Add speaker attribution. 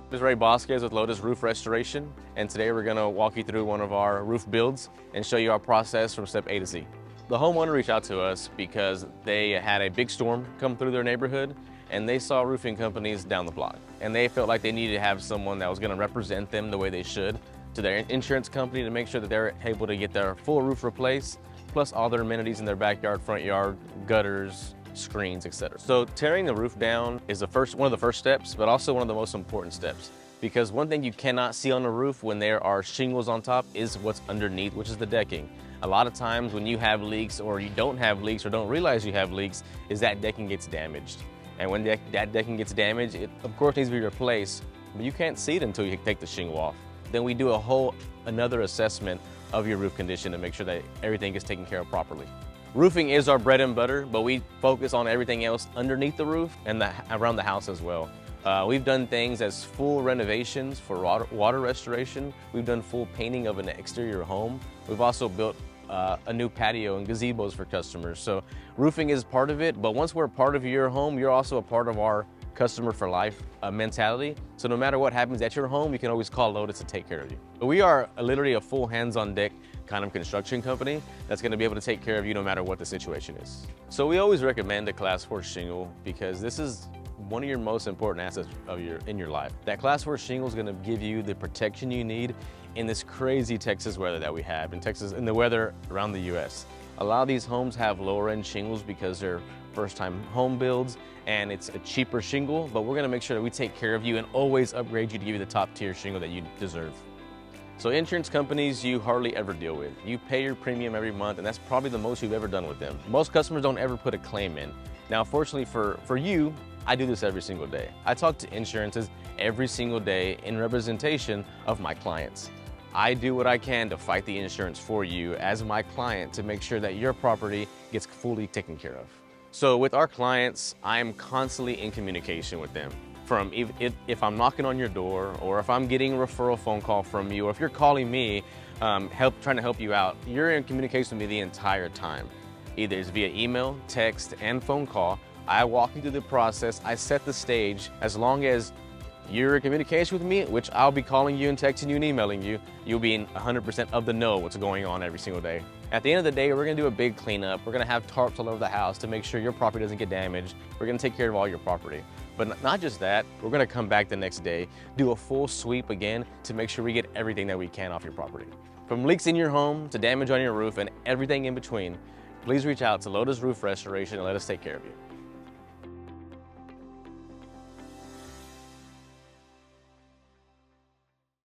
Speaker 1: This is Ray Bosquez with Lotus Roof Restoration, and today we're going to walk you through one of our roof builds and show you our process from step A to Z. The homeowner reached out to us because they had a big storm come through their neighborhood and they saw roofing companies down the block. And they felt like they needed to have someone that was going to represent them the way they should to their insurance company to make sure that they're able to get their full roof replaced, plus all their amenities in their backyard, front yard, gutters, screens, etc. So tearing the roof down is one of the first steps, but also one of the most important steps. Because one thing you cannot see on the roof when there are shingles on top is what's underneath, which is the decking. A lot of times when you have leaks or you don't have leaks or don't realize you have leaks is that decking gets damaged. And when that decking gets damaged, it of course needs to be replaced, but you can't see it until you take the shingle off. Then we do another assessment of your roof condition to make sure that everything is taken care of properly. Roofing is our bread and butter, but we focus on everything else underneath the roof and around the house as well. We've done things as full renovations for water restoration. We've done full painting of an exterior home. We've also built a new patio and gazebos for customers. So roofing is part of it, but once we're a part of your home, you're also a part of our customer for life mentality. So no matter what happens at your home, you can always call Lotus to take care of you. We are literally a full hands-on deck kind of construction company that's going to be able to take care of you no matter what the situation is. So we always recommend a Class 4 shingle because this is one of your most important assets in your life. That Class 4 shingle is going to give you the protection you need in this crazy Texas weather that we have in the weather around the US. A lot of these homes have lower end shingles because they're first time home builds and it's a cheaper shingle, but we're going to make sure that we take care of you and always upgrade you to give you the top tier shingle that you deserve. So insurance companies you hardly ever deal with. You pay your premium every month and that's probably the most you've ever done with them. Most customers don't ever put a claim in. Now fortunately for you, I do this every single day. I talk to insurances every single day in representation of my clients. I do what I can to fight the insurance for you as my client to make sure that your property gets fully taken care of. So with our clients, I'm constantly in communication with them. From if I'm knocking on your door or if I'm getting a referral phone call from you or if you're calling me trying to help you out, you're in communication with me the entire time. Either it's via email, text, and phone call. I walk you through the process, I set the stage. As long as you're in communication with me, which I'll be calling you and texting you and emailing you, you'll be in 100% of the know what's going on every single day. At the end of the day, we're gonna do a big cleanup. We're gonna have tarps all over the house to make sure your property doesn't get damaged. We're gonna take care of all your property. But not just that, we're gonna come back the next day, do a full sweep again to make sure we get everything that we can off your property. From leaks in your home to damage on your roof and everything in between, please reach out to Lotus Roof Restoration and let us take care of you.